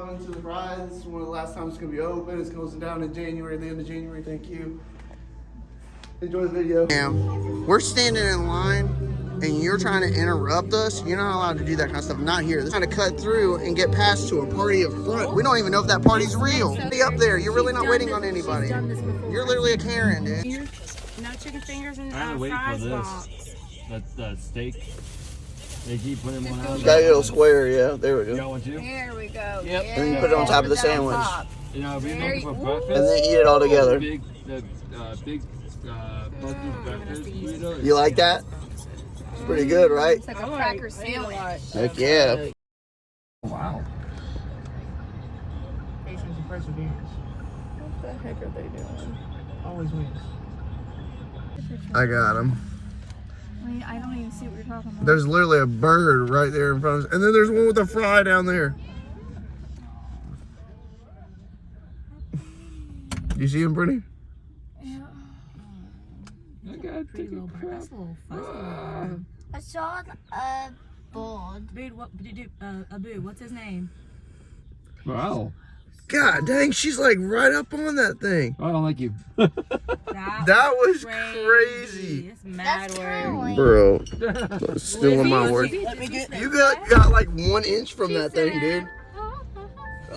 coming to the ride. This is one of the last times it's going to be open. It's closing down in January, the end of January. Thank you. Enjoy the video. We're standing in line, and you're trying to interrupt us. You're not allowed to do that kind of stuff. Not here. They're trying to cut through and get past to a party up front. We don't even know if that party's real. Be up there. You're really not waiting on anybody. You're literally a Karen, dude. No chicken fingers and fries box. The steak. They keep putting one out. You got a little square, yeah. There we go. You got one too? There we go. Yep. Yeah. And then you put it on top of the sandwich. You know, we make it for breakfast. And then eat it all together. Big breakfast burrito. You like that? It's pretty good, right? It's like a cracker sandwich. Heck yeah. Wow. Patience and perseverance. What the heck are they doing? Always wins. I got him. I don't even see what you're talking about. There's literally a bird right there in front of us. And then there's one with a fry down there. You see him, Brittany? I got Pretty little bird. That's a little fuzzy. I saw a board. Abu, what's his name? Wow. God dang, she's like right up on that thing. I don't like you. That was crazy. It's mad That's word. Bro, stealing my word. Let me get You got like 1 inch from that thing, dude.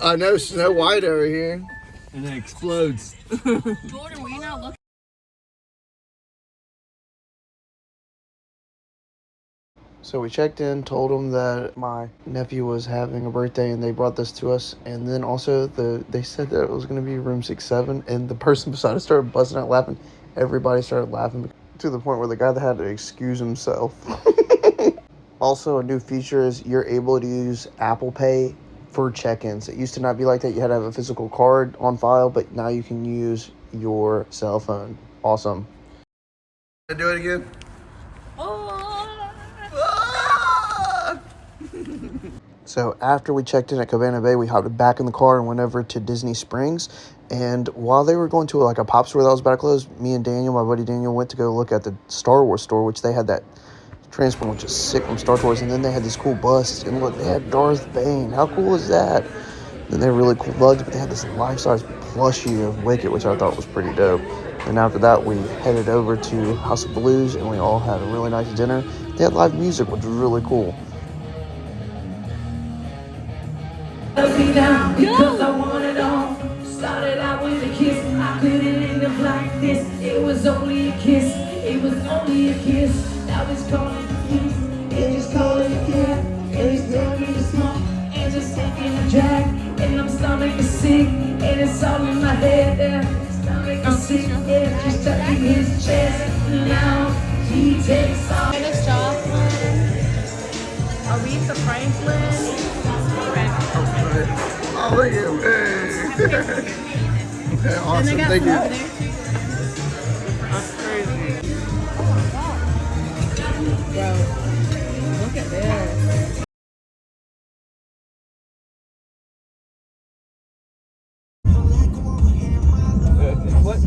I know Snow White over here. And then it explodes. Jordan, were you not looking? So we checked in, told them that my nephew was having a birthday, and they brought this to us. And then also they said that it was going to be room 6-7, and the person beside us started busting out laughing. Everybody started laughing to the point where the guy that had to excuse himself. Also, a new feature is you're able to use Apple Pay for check-ins. It used to not be like that. You had to have a physical card on file, but now you can use your cell phone. Awesome. Do it again. So after we checked in at Cabana Bay, we hopped back in the car and went over to Disney Springs. And while they were going to like a pop store that was about to close, me and Daniel, my buddy Daniel, went to go look at the Star Wars store, which they had that transport, which is sick from Star Wars. And then they had this cool bust, and look, they had Darth Bane. How cool is that? And they're really cool bugs, but they had this life-size plushie of Wicket, which I thought was pretty dope. And after that, we headed over to House of Blues, and we all had a really nice dinner. They had live music, which was really cool. Because I want it all. Started out with a kiss. I couldn't end up like this. It was only a kiss. It was only a kiss. Now it's calling a kiss. And just calling a cab. And it's telling me to smoke. And just taking a drag. And I'm stomach is sick. And it's all in my head. Stomach is sick. And just touching his chest. Now he takes off. Dennis Joplin. Aretha Franklin. Oh, look at him. Hey. Awesome. Thank you. That's crazy. Bro, look at this. What? Is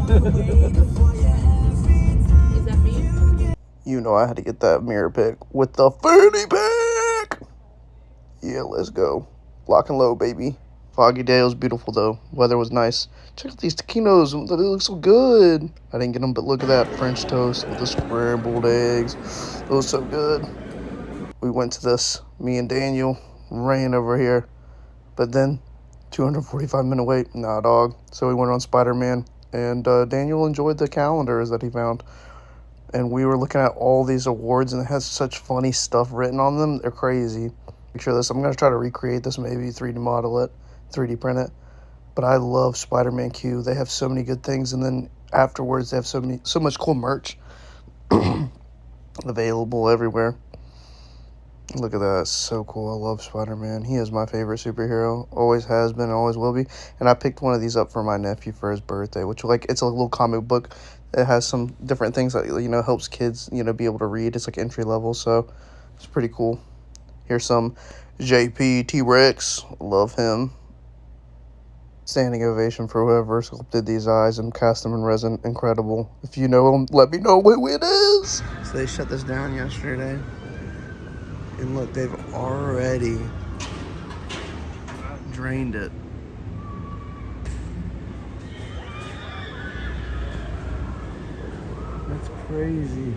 that for you? You know I had to get that mirror pick with the fanny pack. Yeah, let's go. Lock and load, baby. Foggy day. It was beautiful, though. Weather was nice. Check out these taquinos. They look so good. I didn't get them, but look at that French toast with the scrambled eggs. It was so good. We went to this. Me and Daniel ran over here. But then, 245-minute wait. Nah, dog. So we went on Spider-Man. And Daniel enjoyed the calendars that he found. And we were looking at all these awards, and it has such funny stuff written on them. They're crazy. Picture this. I'm going to try to recreate this, maybe 3D model it, 3D print it. But I love Spider-Man Q. They have so many good things. And then afterwards, they have so much cool merch available everywhere. Look at that. It's so cool. I love Spider-Man. He is my favorite superhero. Always has been, always will be. And I picked one of these up for my nephew for his birthday, which, like, it's a little comic book. It has some different things that, you know, helps kids, you know, be able to read. It's like entry level, so it's pretty cool. Here's some JP T-Rex. Love him. Standing ovation for whoever sculpted these eyes and cast them in resin. Incredible. If you know him, let me know who it is. So they shut this down yesterday. And look, they've already drained it. That's crazy.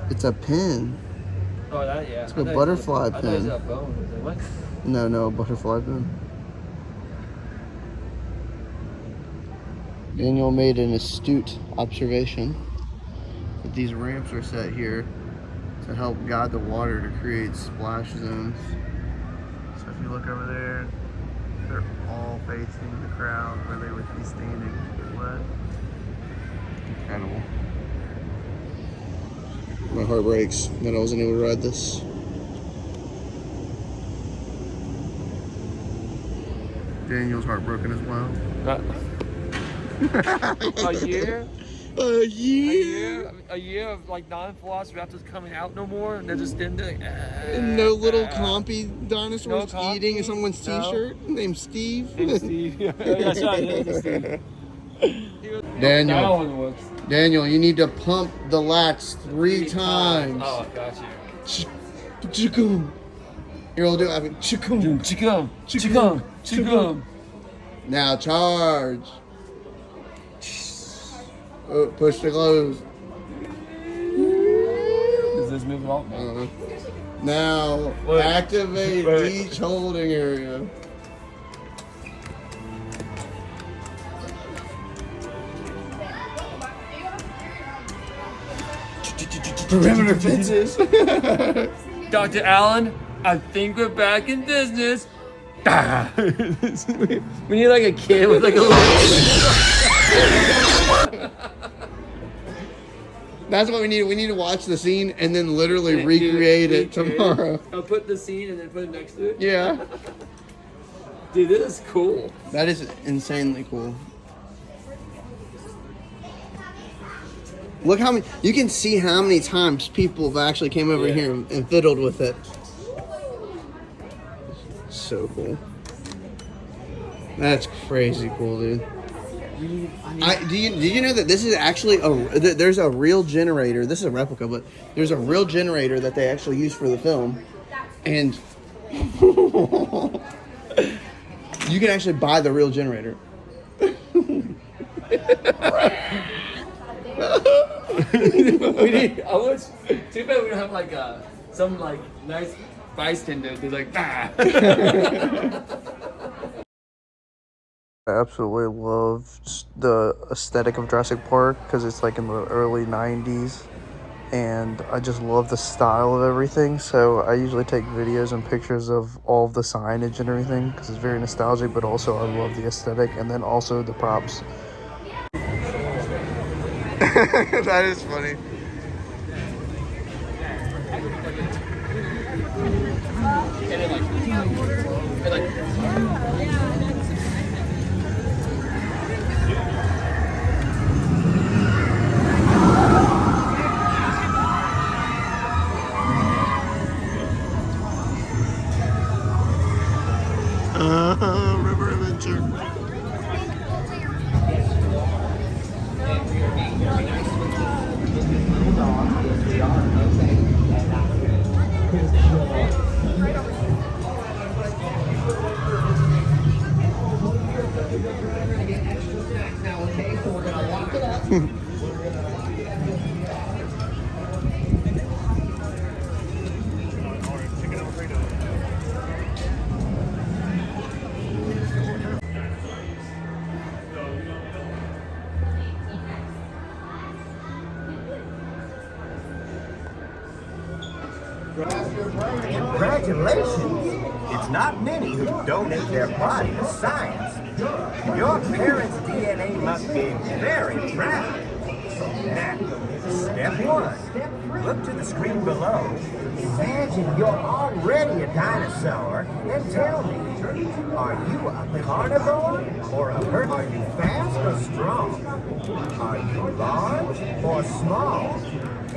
It's a pin. Oh, that, yeah. It's a butterfly I thought it was pin. a bone. What? No, a butterfly pin. Daniel made an astute observation that these ramps are set here to help guide the water to create splash zones. So if you look over there, they're all facing the crowd where they would be standing to get wet. Incredible. My heart breaks that I wasn't able to ride this. Daniel's heartbroken as well. A year? A year? A year of like non-philosophy raptors coming out no more, and they're just in there. No little compy dinosaurs No compy, eating someone's no. t-shirt named Steve. Steve. That's right. That's Steve. That Daniel, one works. Daniel, you need to pump the lats 3 times. Oh, got you. Chickum. Here, we'll do it. I mean, chickum. Chicum. Now charge. Oh, push to close. Does this move off? Now activate each holding area. Perimeter fences. Dr. Allen, I think we're back in business. We need like a kid with like a little. That's what we need. We need to watch the scene and then literally recreate it tomorrow. I'll put the scene and then put it next to it. Yeah. Dude, this is cool. That is insanely cool. Look how many, you can see how many times people have actually came over here and fiddled with it. So cool. That's crazy cool, dude. Did you know that this is actually there's a real generator. This is a replica, but there's a real generator that they actually use for the film, and you can actually buy the real generator. Too bad we don't have like some like nice bystander who's like I absolutely love the aesthetic of Jurassic Park because it's like in the early 90s, and I just love the style of everything. So I usually take videos and pictures of all of the signage and everything because it's very nostalgic, but also I love the aesthetic and then also the props. That is funny. River Adventure. Congratulations! It's not many who donate their body to science. Your parents' DNA must be very proud. Now, step one. Look to the screen below. Imagine you're already a dinosaur and tell me, are you a carnivore or a herbivore? Are you fast or strong? Are you large or small?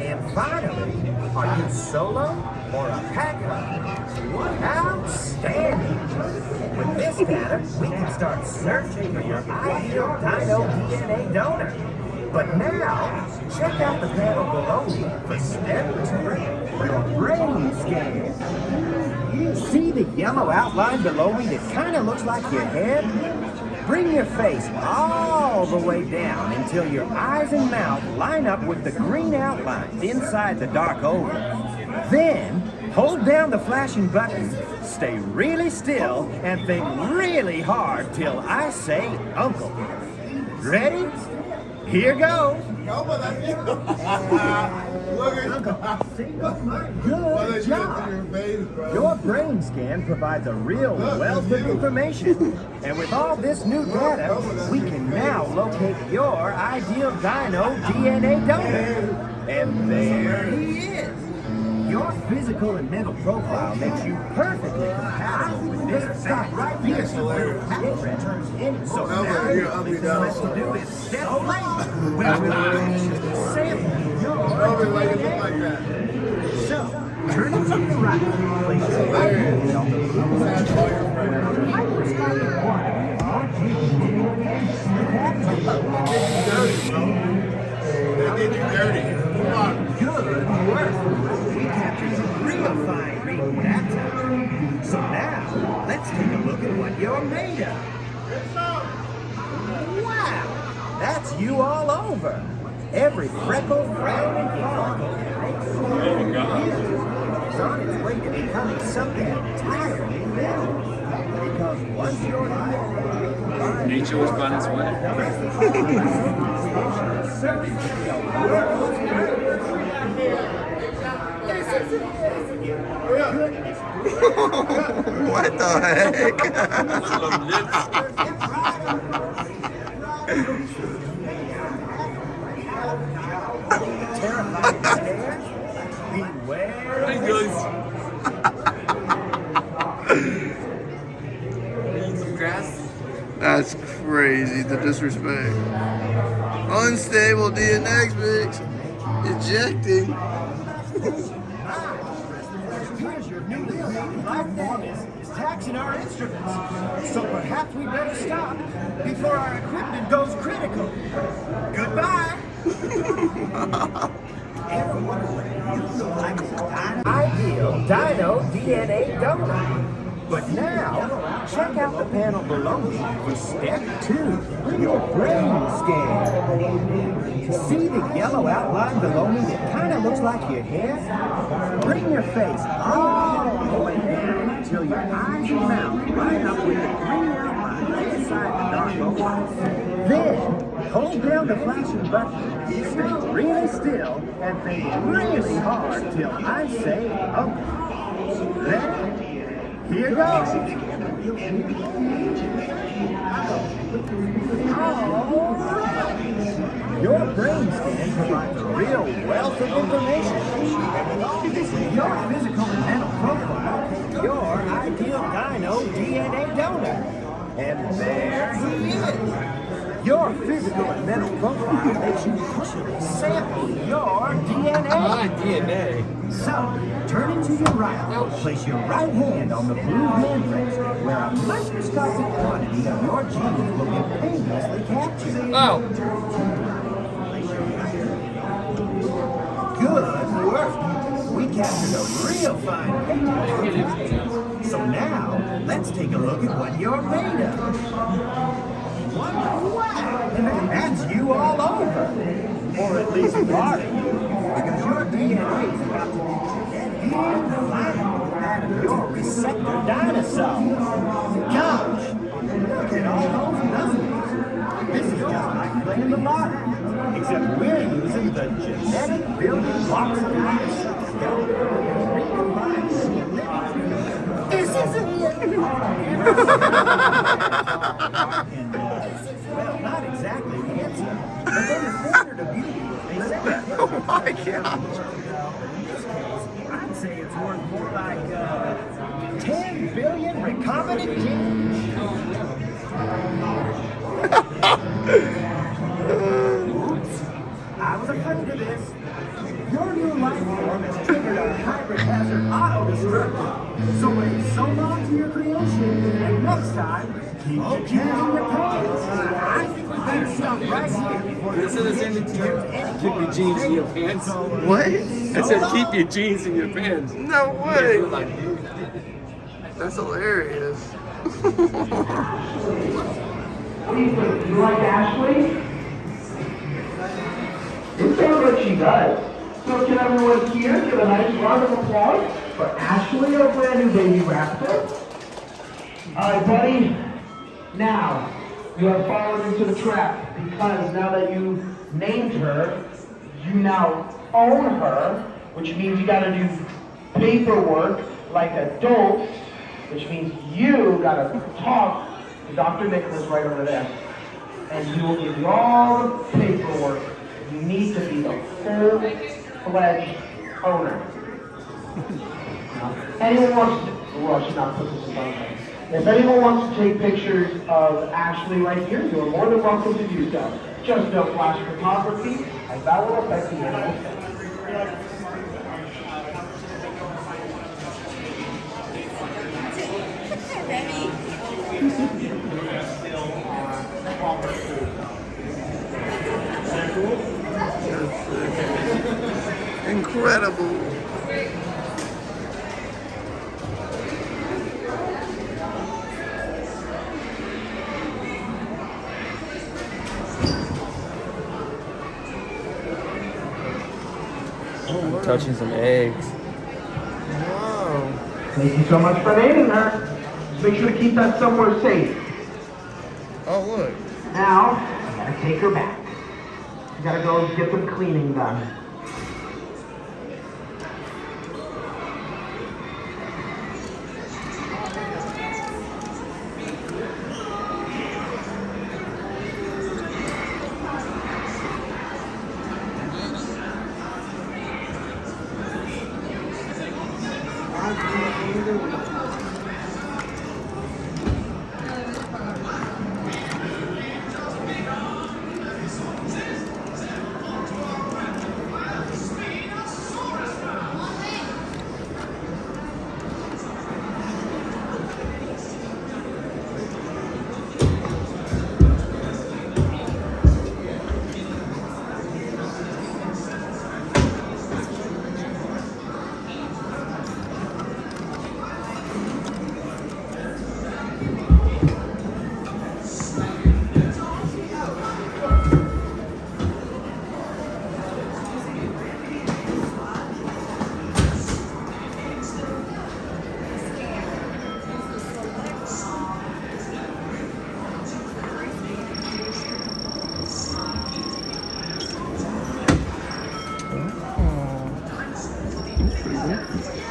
And finally, are you solo or a pack hunter? Outstanding! With this data, we can start searching for your ideal dino DNA donor. But now, check out the panel below me for step 2, your brain scan. See the yellow outline below me that kind of looks like your head? Bring your face all the way down until your eyes and mouth line up with the green outlines inside the dark oval. Then, hold down the flashing button, stay really still, and think really hard till I say uncle. Ready? Here goes. Good job. Your brain scan provides a real wealth of information. And with all this new data, we can now locate your ideal dino DNA donor. And there he is. Your physical and mental profile makes you perfectly compatible with this stop right here. So now, all we have to do is step late, where we'll sample your DNA. So, turn it to the right, place your right hand on the blue microscopic one. Good work. Captures a real fine reading that time. So now, let's take a look at what you're made of. Wow! That's you all over. Every freckle, frown, and follicle is on its way to becoming something entirely new. Because once you're here, Nature was on its way. What the heck? Hey guys. Need some grass? That's crazy, the disrespect. Unstable DNX mix. Ejecting. Here's your newly created life form is taxing our instruments. So perhaps we better stop before our equipment goes critical. Goodbye. Ever wonder what it feels like as an ideal dino DNA donor? But now, check out the panel below me for step 2, your brain scan. See the yellow outline below me that kind of looks like your head? Bring your face all the way down until your eyes and mouth line up with the green outline inside the dark oval. Then, hold down the flashing button, stay really still, and think really hard till I say uncle. Ready? Here goes. Alright. Your brain scan provides a real wealth of information. Your physical and mental profile is your ideal dino DNA donor. And there he is. Your physical and mental profile makes you actually sample your DNA. DNA. So, turn it to your right. Place your right hand on the blue hand rest, where a microscopic quantity of your genes will be painlessly captured. Oh. Good work. We captured a real fine picture. So now, let's take a look at what you're made of. Wow! That's you all over. Or at least part of you. Because your DNA is about to be genetically compatible with that of your receptor dinosaurs. Gosh! Look at all those numbers. This is just like playing the lottery. Except we're using the genetic building blocks of dinosaurs. This isn't Well, not exactly handsome, but then the standard of beauty, they say. Oh my gosh. In this case, I'd say it's worth more like 10 billion recombinant genes. Oops, I was afraid of this. Your directed. So wait so long to your creation, and next time, keep your jeans in your pants. I think we better stop right here before I said I send it to you. Keep your jeans in your pants. What? I said keep your jeans in your pants. No way. Like, That's hilarious. You like Ashley? It sounds like she does. So can everyone here give a nice round of applause for Ashley, our brand new baby raptor? All right, buddy. Now, you have fallen into the trap because now that you named her, you now own her, which means you gotta do paperwork like adults, which means you gotta talk to Dr. Nicholas right over there. And he will give you all the paperwork you need to be the full-fledged owner. Anyone wants to, well, I should not put this in front of me. If anyone wants to take pictures of Ashley right here, you are more than welcome to do so. Just no flash photography, as that will affect the animal. Incredible. I'm touching some eggs. Wow. Thank you so much for naming her. Just make sure to keep that somewhere safe. Oh, look. Now, I gotta take her back. I gotta go get some cleaning done.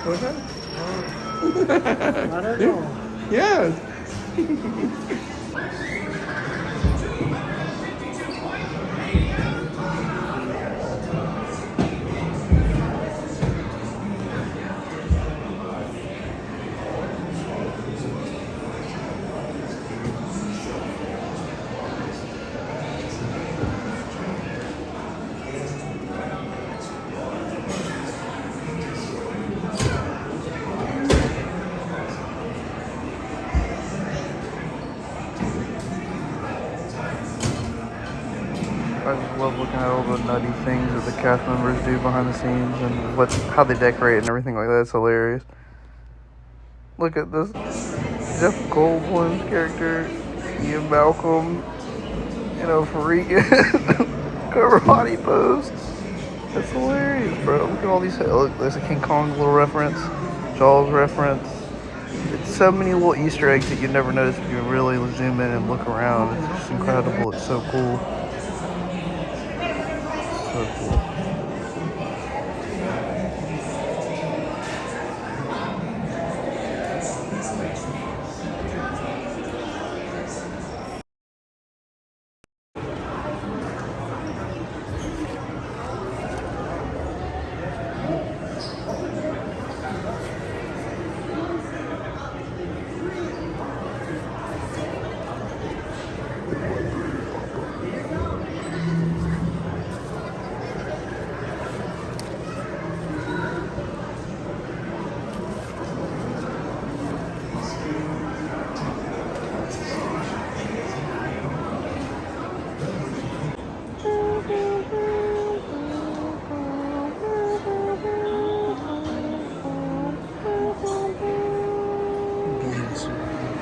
What's that? I don't know. Yeah. I just love looking at all the nutty things that the cast members do behind the scenes and how they decorate and everything like that. It's hilarious. Look at this. Jeff Goldblum's character, Ian Malcolm, freaking karate pose. That's hilarious, bro. Look at all these. Look, there's a King Kong little reference, Jaws reference. It's so many little Easter eggs that you never notice if you really zoom in and look around. It's just incredible. It's so cool. So cool.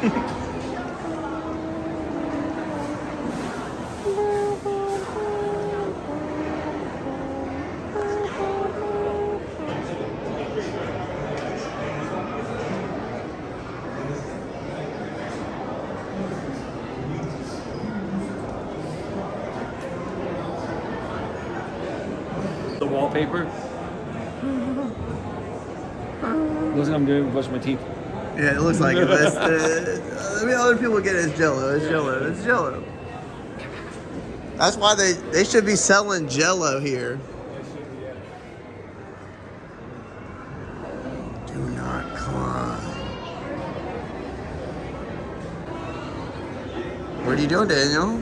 The wallpaper. Looks like I'm doing brushing my teeth. Yeah, it looks like it. But I mean, other people get it as Jello. It's Jello. It's Jello. That's why they should be selling Jello here. Do not climb. What are you doing, Daniel?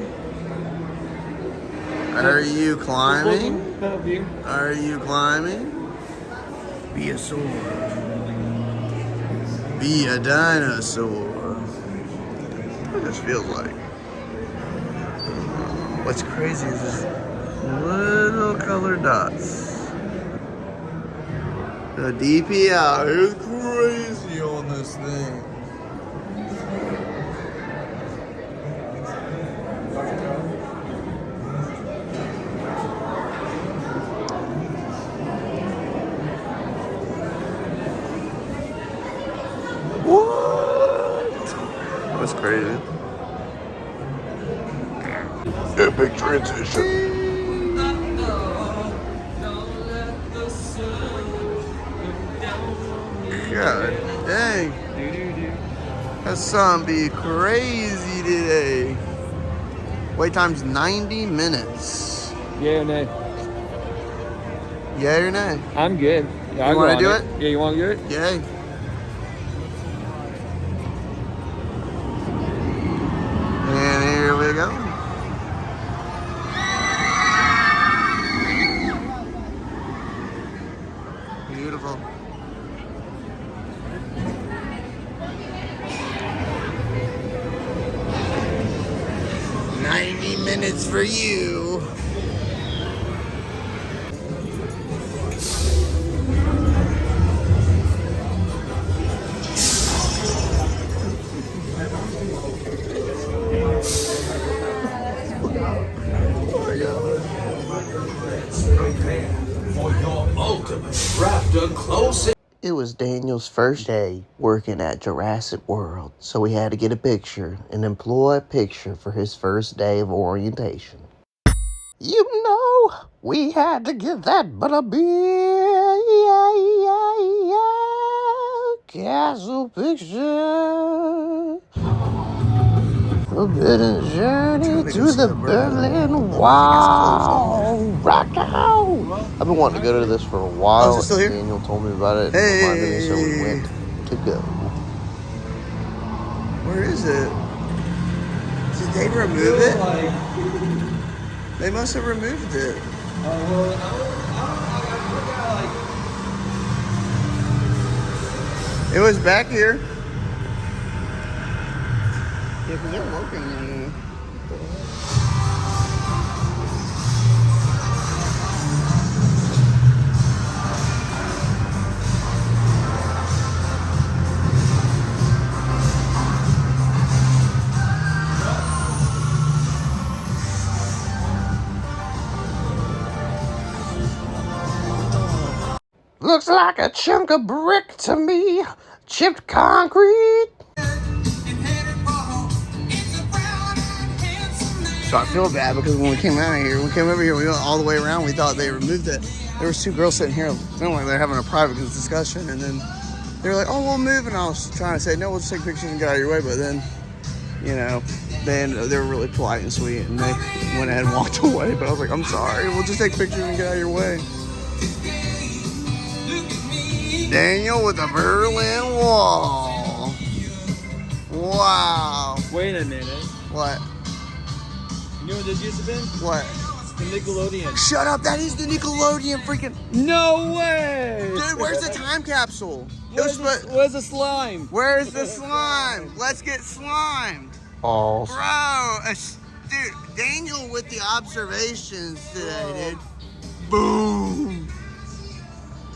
Are you climbing? Are you climbing? Be a sword. Be a dinosaur. What this feels like. What's crazy is this little colored dots. The DPI is crazy on this thing. That's crazy. Epic transition. God dang. That sun be crazy today. Wait time's 90 minutes. Yeah or nay? Yay or nay? I'm good. Yeah, You want to do it? Yeah, you want to do it? Yay. And here we go. Beautiful. Minutes for you. For your ultimate raptor close. It was Daniel's first day working at Jurassic World, so we had to get a picture, an employee picture for his first day of orientation. You know, we had to get that butterbeer, castle picture. Forbidden journey to the Berlin Wall. Rock out! I've been wanting to go to this for a while. is it still here? Daniel told me about it and reminded me, so we went to go. Where is it? Did they remove it? They must have removed it. It was back here. Yeah, because they're working. Looks like a chunk of brick to me. Chipped concrete. So I feel bad because when we came out of here, we came over here, we went all the way around, we thought they removed it. There was two girls sitting here, feeling like they're having a private discussion, and then they were like, oh, we'll move, and I was trying to say, no, we'll just take pictures and get out of your way, but then, you know, they were really polite and sweet, and they went ahead and walked away, but I was like, I'm sorry, we'll just take pictures and get out of your way. Daniel with the Berlin Wall. Wow. Wait a minute. What? You know what this used to be? What? The Nickelodeon. Shut up, that is the Nickelodeon freaking... No way! Dude, where's the time capsule? Where's the slime? Where's the slime? Let's get slimed. Oh. Bro, dude, Daniel with the observations today, dude. Boom.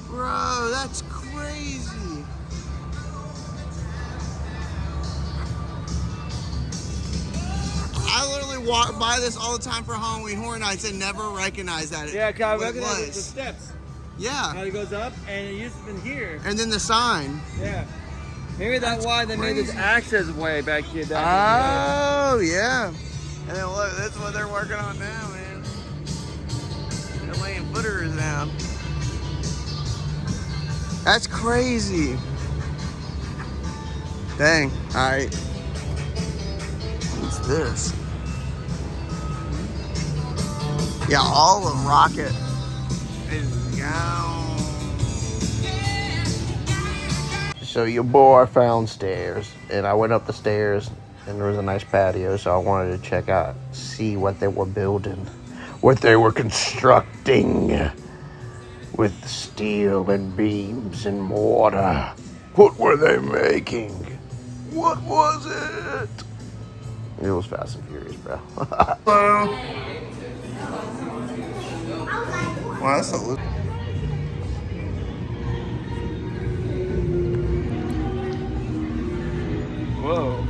Bro, that's crazy. walk by this all the time for Halloween Horror Nights and never recognize that. Yeah, cause I what it recognize was. the steps. Yeah. How it goes up, and it used to be here. And then the sign. Yeah. Maybe that's why they made this access way back here. Oh, yeah. And then look, that's what they're working on now, man. They're laying footers down. That's crazy. Dang. All right. What's this? Yeah, all of Rocket is gone. So your boy found stairs, and I went up the stairs, and there was a nice patio, so I wanted to check out, see what they were building, what they were constructing with steel and beams and mortar. What were they making? What was it? It was Fast and Furious, bro. Hello. Wow, that's a look. Whoa.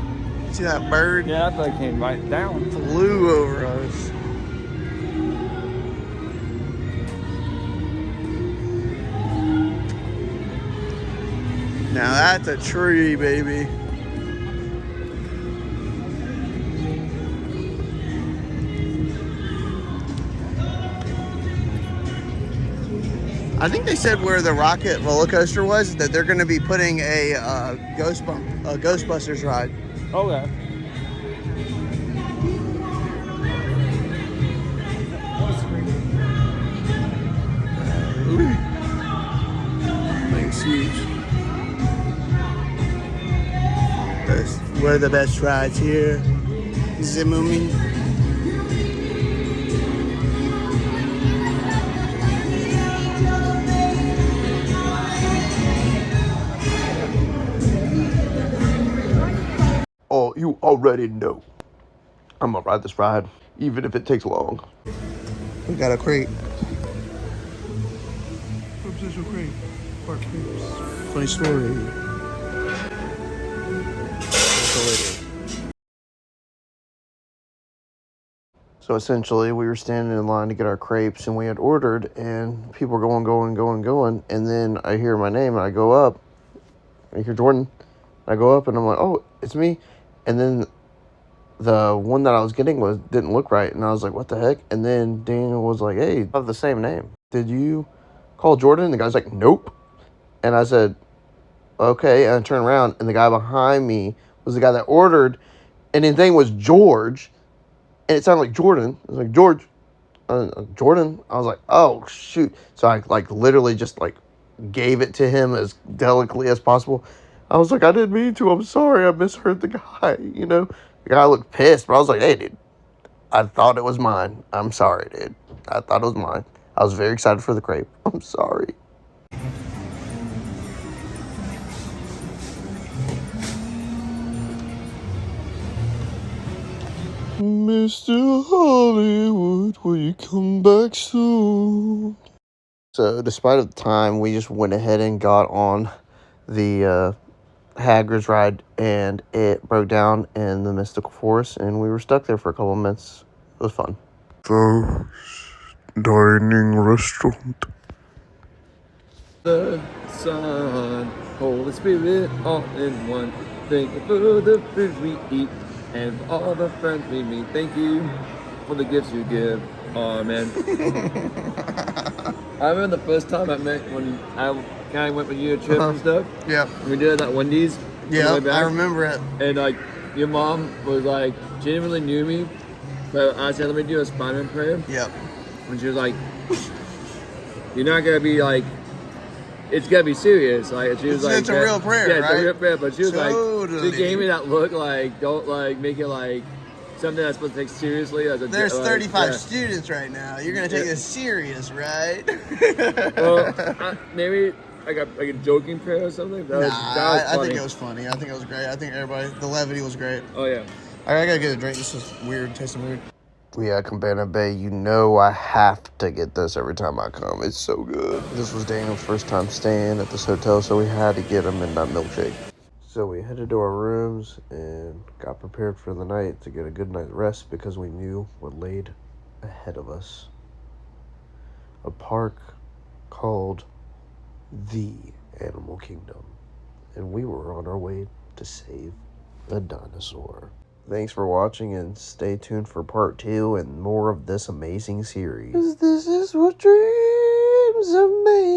See that bird? Yeah, that thing came right down. Flew over us. Now that's a tree, baby. I think they said where the Rocket roller coaster was that they're going to be putting a Ghostbusters ride. Okay. Thing's huge. One of the best rides here. Zimmerman. Oh, you already know. I'm gonna ride this ride, even if it takes long. We got a crate. Obsession crate. Park crepes. Funny story. So essentially, we were standing in line to get our crepes, and we had ordered, and people were going, and then I hear my name, and I go up. I hear Jordan. I go up, and I'm like, oh, it's me. And then the one that I was getting didn't look right, and I was like, what the heck? And then Daniel was like, hey, I have the same name. Did you call Jordan? And the guy's like, nope. And I said, okay. And I turned around, and the guy behind me was the guy that ordered, and his name was George. And it sounded like Jordan. It was like, George. Jordan. I was like, oh, shoot. So I, literally just, gave it to him as delicately as possible. I was like, I didn't mean to. I'm sorry. I misheard the guy, you know. The guy looked pissed, but I was like, hey, dude. I thought it was mine. I'm sorry, dude. I thought it was mine. I was very excited for the crepe. I'm sorry. Mr. Hollywood, will you come back soon? So, despite the time, we just went ahead and got on the Hagrid's ride, and it broke down in the mystical forest, and we were stuck there for a couple of minutes. It was fun. The dining restaurant. The Son, Holy Spirit, all in one. Thank you for the food we eat and for all the friends we meet. Thank you for the gifts you give. Amen. I remember the first time I met when I kind of went with you a trip and stuff. Yeah. We did it at Wendy's. Yeah, I remember it. And your mom was genuinely knew me, but I said, let me do a Spider-Man prayer. Yep. And she was like, you're not gonna be it's gotta be serious. She was it's a real prayer, yeah, right? It's a real prayer. But she was totally. she gave me that look, don't make it something that's supposed to take seriously. There's 35 students right now. You're gonna take this serious, right? Well, maybe a joking prayer or something. I think it was funny. I think it was great. I think the levity was great. Oh yeah. I gotta get a drink. This is weird, tasting weird. We at Cabana Bay. You know I have to get this every time I come. It's so good. This was Daniel's first time staying at this hotel, so we had to get a midnight milkshake. So we headed to our rooms and got prepared for the night to get a good night's rest because we knew what laid ahead of us. A park called the Animal Kingdom. And we were on our way to save a dinosaur. Thanks for watching and stay tuned for part 2 and more of this amazing series. 'Cause this is what dreams are made